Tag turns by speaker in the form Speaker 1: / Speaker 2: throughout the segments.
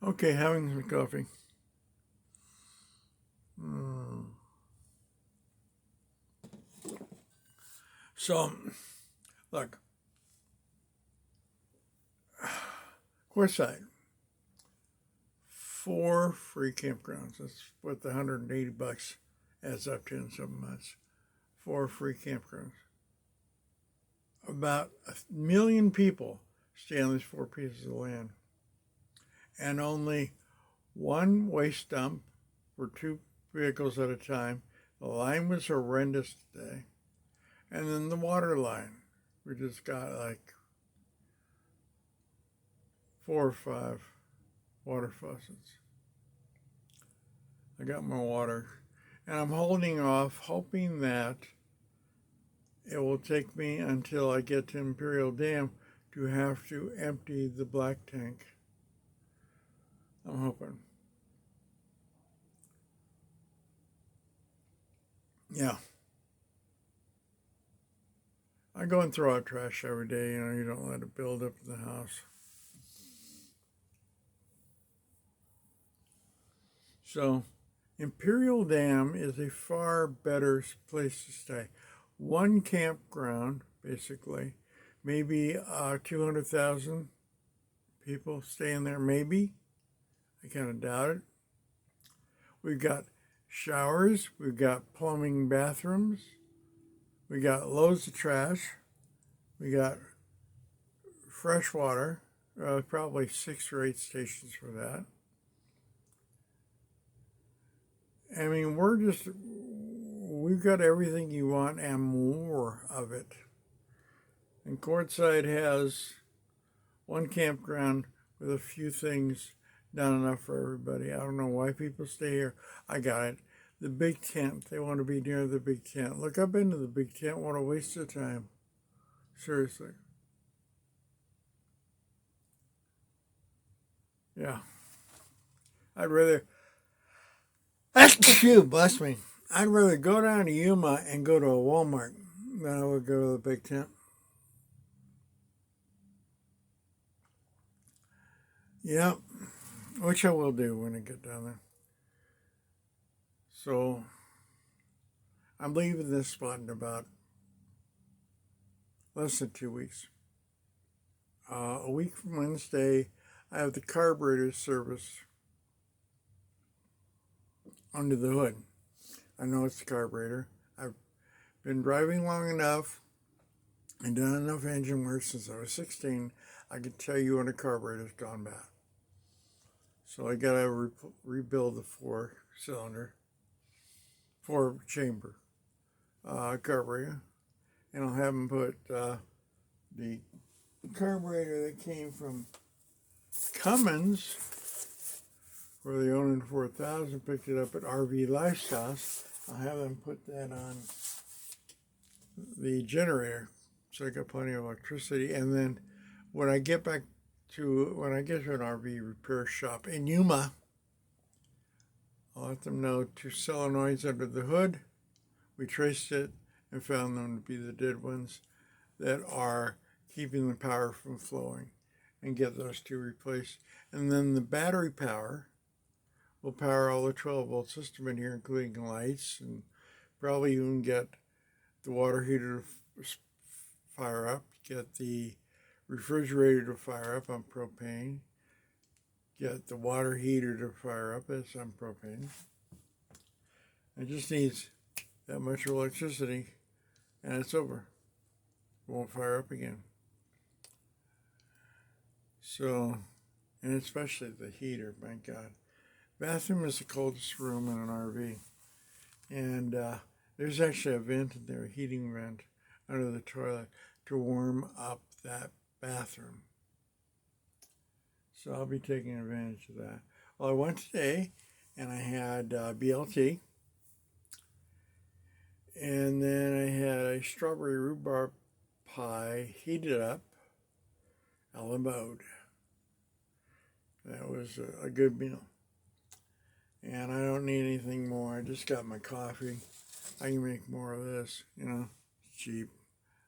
Speaker 1: Okay, having some coffee. Mm. So, look, Quartzsite, 4 free campgrounds. That's what the $180 adds up to in 7 months. 4 free campgrounds. About 1 million people stay on these 4 pieces of land, and only one waste dump for 2 vehicles at a time. The line was horrendous today. And then the water line. We just got like 4 or 5 water faucets. I got my water. And I'm holding off, hoping that it will take me until I get to Imperial Dam to have to empty the black tank. I'm hoping. Yeah. I go and throw out trash every day. You don't let it build up in the house. So, Imperial Dam is a far better place to stay. One campground, basically, maybe 200,000 people staying there, maybe. I kind of doubt it. We've got showers, we've got plumbing bathrooms, we got loads of trash, we got fresh water, probably 6 or 8 stations for that. I mean, we've got everything you want and more of it. And Quartzsite has one campground with a few things done enough for everybody. I don't know why people stay here. I got it. The big tent. They want to be near the big tent. Look, I've been to the big tent. What a waste of time. Seriously. Yeah. I'd rather, bless me. I'd rather go down to Yuma and go to a Walmart than I would go to the big tent. Yeah, which I will do when I get down there. So I'm leaving this spot in about less than 2 weeks. A week from Wednesday, I have the carburetor service under the hood. I know it's the carburetor. I've been driving long enough and done enough engine work since I was 16. I can tell you when a carburetor's gone bad. So I gotta rebuild the 4-chamber carburetor, and I'll have them put the carburetor that came from Cummins for the Onan 4000, picked it up at RV Lifestyles. I'll have them put that on the generator, so I got plenty of electricity. And then when I get to an RV repair shop in Yuma, I'll let them know 2 solenoids under the hood. We traced it and found them to be the dead ones that are keeping the power from flowing, and get those 2 replaced. And then the battery power will power all the 12-volt system in here, including lights, and probably even get the water heater to fire up, get the refrigerator to fire up on propane, get the water heater to fire up, that's on propane. It just needs that much electricity, and it's over. It won't fire up again. So, and especially the heater, my God. Bathroom is the coldest room in an RV. And there's actually a vent in there, a heating vent under the toilet to warm up that bathroom. So I'll be taking advantage of that. Well, I went today and I had BLT. And then I had a strawberry rhubarb pie heated up a la mode. That was a good meal. And I don't need anything more. I just got my coffee. I can make more of this, it's cheap.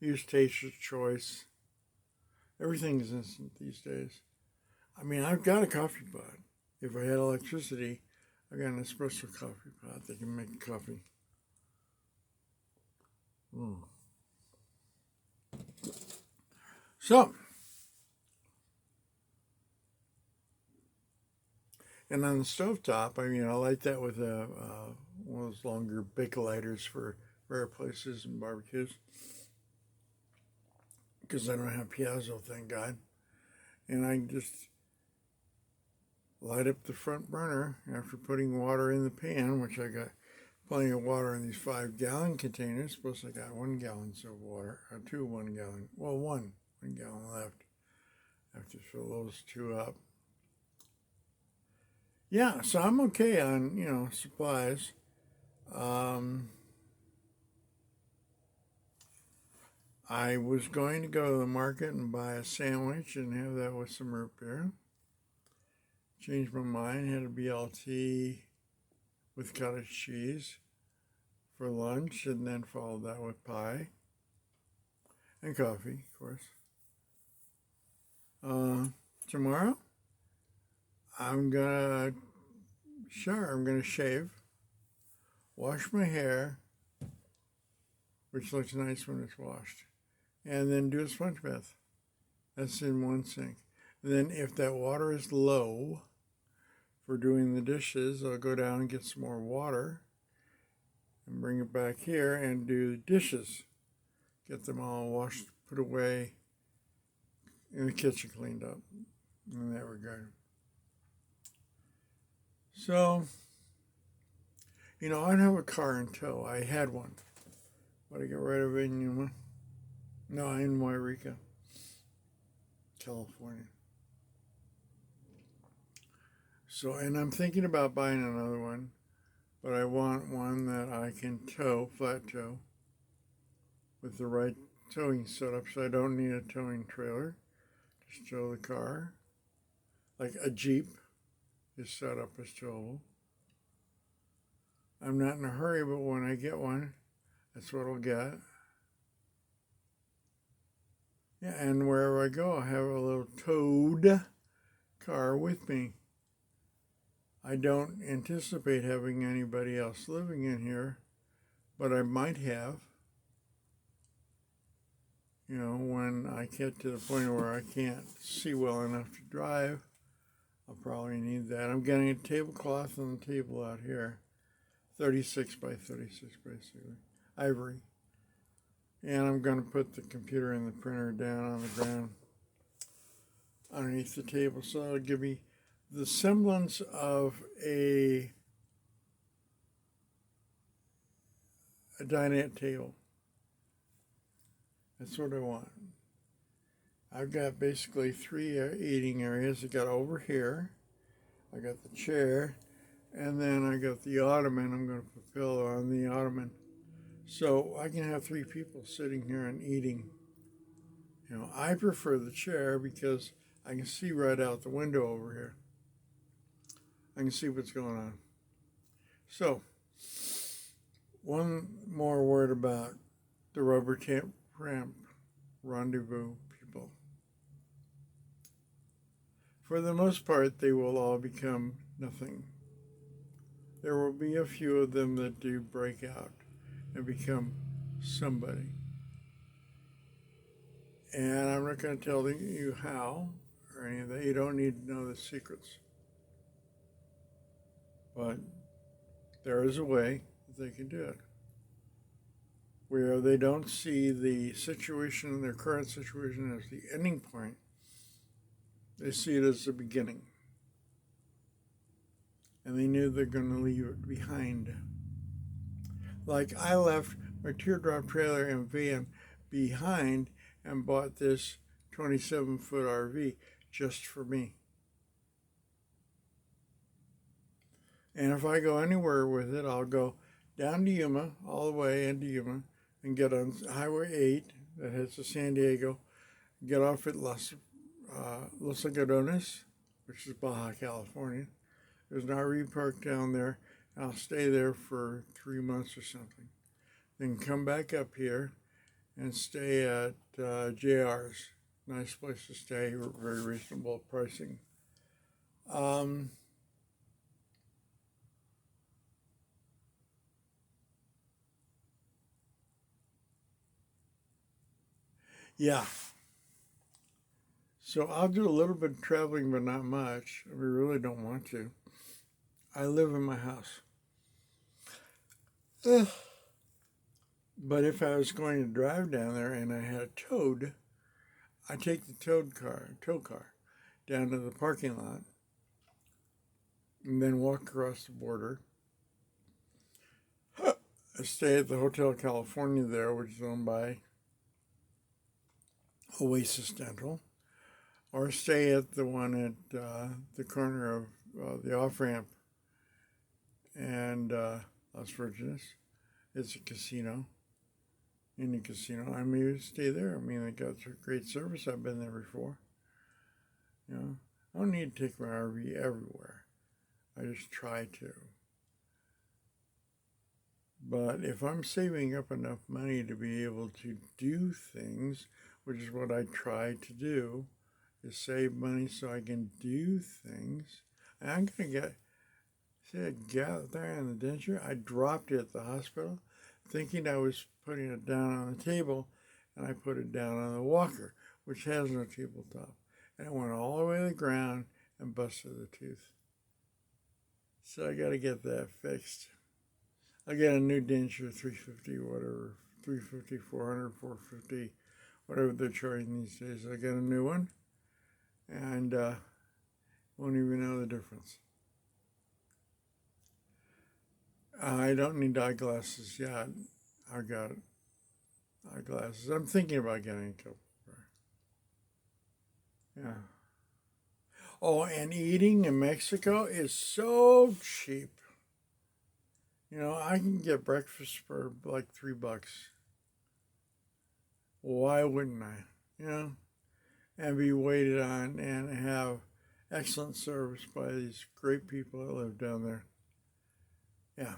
Speaker 1: Use Taster's Choice. Everything is instant these days. I mean, I've got a coffee pot. if I had electricity, I got an espresso coffee pot that can make coffee. So, and on the stovetop, I mean, I light that with one of those longer Bakeliters for fireplaces and barbecues, because I don't have piezo, thank God. And I just light up the front burner after putting water in the pan, which I got plenty of water in these 5-gallon containers. Plus, I got 1 gallon of water, or 2 1-gallon, well, 1 gallon left. I have to fill those 2 up. Yeah, so I'm okay on, supplies. I was going to go to the market and buy a sandwich and have that with some root beer. Changed my mind, had a BLT with cottage cheese for lunch, and then followed that with pie and coffee, of course. Tomorrow, I'm gonna shave, wash my hair, which looks nice when it's washed, and then do a sponge bath. That's in one sink. And then if that water is low for doing the dishes, I'll go down and get some more water and bring it back here and do the dishes. Get them all washed, put away, in the kitchen cleaned up in that regard. So, I don't have a car in tow. I had one, but I got rid of it in Yuma. No, in Wairika, California. So, and I'm thinking about buying another one, but I want one that I can tow, flat tow, with the right towing setup, so I don't need a towing trailer. Just tow the car, like a Jeep is set up as towable. I'm not in a hurry, but when I get one, that's what I'll get. Yeah, and wherever I go, I have a little towed car with me. I don't anticipate having anybody else living in here, but I might have. When I get to the point where I can't see well enough to drive, I'll probably need that. I'm getting a tablecloth on the table out here, 36 by 36 basically, ivory. And I'm going to put the computer and the printer down on the ground underneath the table, so it'll give me the semblance of a dinette table. That's what I want. I've got basically 3 eating areas. I got over here, I got the chair, and then I got the ottoman. I'm going to put a pillow on the ottoman. So I can have 3 people sitting here and eating. I prefer the chair because I can see right out the window over here. I can see what's going on. So, one more word about the rubber ramp rendezvous people. For the most part, they will all become nothing. There will be a few of them that do break out and become somebody. And I'm not going to tell you how or any of that. You don't need to know the secrets. But there is a way that they can do it, where they don't see the situation, their current situation, as the ending point. They see it as the beginning. And they knew they're going to leave it behind. Like I left my teardrop trailer and van behind and bought this 27-foot RV just for me. And if I go anywhere with it, I'll go down to Yuma, all the way into Yuma, and get on Highway 8 that heads to San Diego, get off at Los Algodones, which is Baja California. There's an RV park down there, and I'll stay there for 3 months or something. Then come back up here and stay at JR's. Nice place to stay, very reasonable pricing. Yeah. So I'll do a little bit of traveling, but not much. We really don't want to. I live in my house. Ugh. But if I was going to drive down there and I had a towed, I take the tow car down to the parking lot and then walk across the border. I stay at the Hotel California there, which is owned by Oasis Dental, or stay at the one at the corner of the off-ramp and Las Virgenes. It's a casino. In the casino, I may stay there. I mean, they got great service. I've been there before. You know, I don't need to take my RV everywhere. I just try to. But if I'm saving up enough money to be able to do things, which is what I try to do, is save money so I can do things. And I'm going to see a gap there in the denture. I dropped it at the hospital thinking I was putting it down on the table, and I put it down on the walker, which has no tabletop. And it went all the way to the ground and busted the tooth. So I got to get that fixed. I got a new denture, 350, whatever, 350, 400, 450, whatever they're charging these days. I got a new one, and won't even know the difference. I don't need eyeglasses yet. I got eyeglasses. I'm thinking about getting a couple. Yeah. Oh, and eating in Mexico is so cheap. You know, I can get breakfast for like $3. Why wouldn't I? You know, and be waited on and have excellent service by these great people that live down there. Yeah.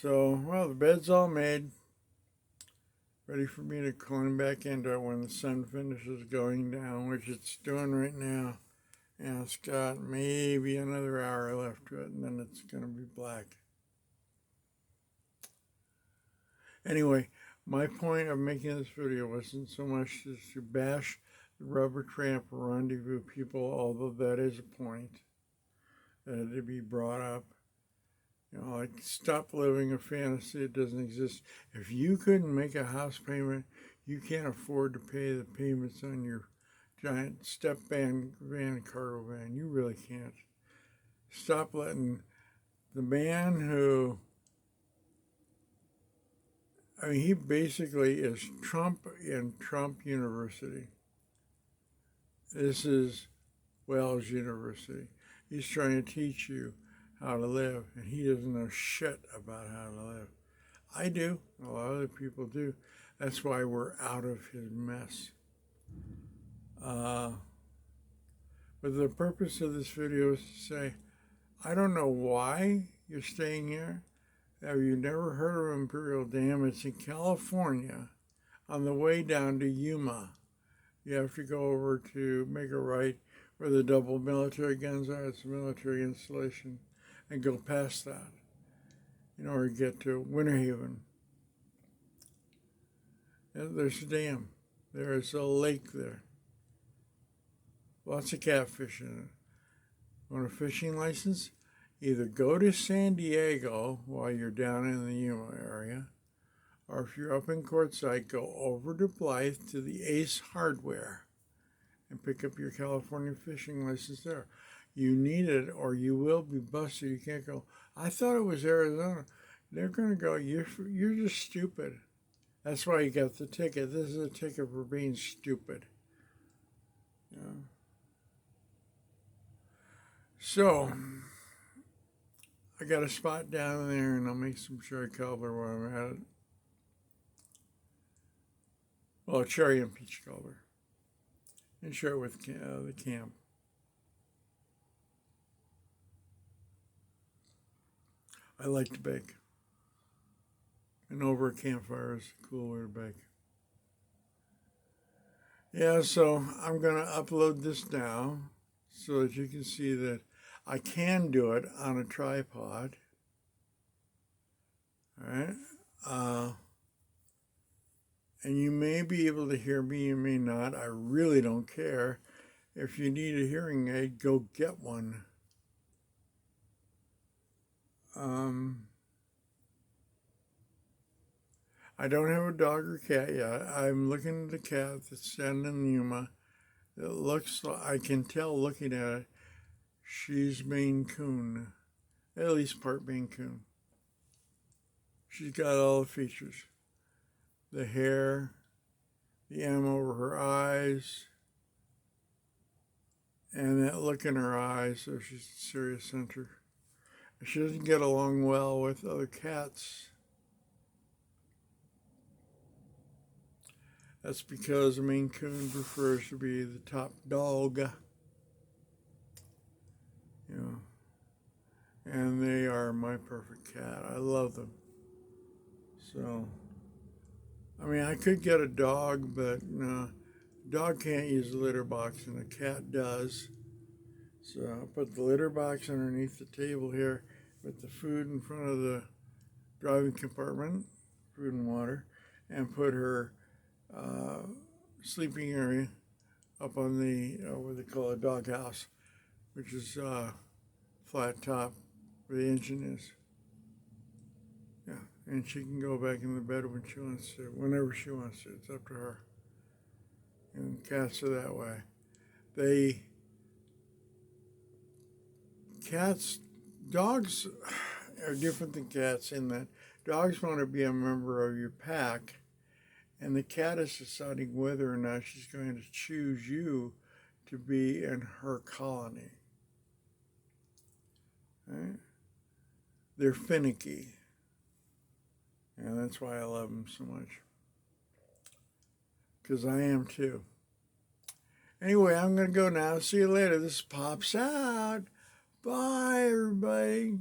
Speaker 1: So, well, the bed's all made. Ready for me to climb back into it when the sun finishes going down, which it's doing right now. And it's got maybe another hour left to it, and then it's going to be black. Anyway, my point of making this video wasn't so much to bash the rubber tramp rendezvous people, although that is a point that had to be brought up. You know, like, stop living a fantasy that doesn't exist. If you couldn't make a house payment, you can't afford to pay the payments on your giant step van, cargo van. You really can't. Stop letting the man who, I mean, he basically is Trump in Trump University. This is Wells University. He's trying to teach you how to live, and he doesn't know shit about how to live. I do. A lot of other people do. That's why we're out of his mess. But the purpose of this video is to say, I don't know why you're staying here. Have you never heard of Imperial Dam? It's in California on the way down to Yuma. You have to go over to make a right where the double military guns are. It's a military installation. And go past that in order to get to Winter Haven. And there's a dam. There is a lake there. Lots of catfish in it. Want a fishing license? Either go to San Diego while you're down in the Yuma area, or if you're up in Quartzsite, go over to Blythe to the Ace Hardware and pick up your California fishing license there. You need it or you will be busted. You can't go, I thought it was Arizona. They're going to go, you're just stupid. That's why you got the ticket. This is a ticket for being stupid. Yeah. So, I got a spot down there, and I'll make some cherry cobbler while I'm at it. Well, cherry and peach cobbler. And share it with the camp. I like to bake. And over a campfire is a cool way to bake. Yeah, so I'm going to upload this now so that you can see that I can do it on a tripod. All right. And you may be able to hear me, you may not. I really don't care. If you need a hearing aid, go get one. I don't have a dog or cat yet. I'm looking at the cat that's standing in Yuma. It looks like, I can tell looking at it, she's Maine Coon, at least part Maine Coon. She's got all the features. The hair, the M over her eyes, and that look in her eyes, so she's a serious center. She doesn't get along well with other cats. That's because a Maine Coon prefers to be the top dog. You know, and they are my perfect cat. I love them. So, I mean, I could get a dog, but no, dog can't use the litter box, and a cat does. So I put the litter box underneath the table here with the food in front of the driving compartment, food and water, and put her sleeping area up on the what they call a dog house, which is flat top where the engine is. Yeah, and she can go back in the bed when she wants to, whenever she wants to. It's up to her. And cats are that way. Dogs are different than cats in that dogs want to be a member of your pack, and the cat is deciding whether or not she's going to choose you to be in her colony. Right? They're finicky, and that's why I love them so much, because I am too. Anyway, I'm going to go now. See you later. This pops out. Bye, everybody.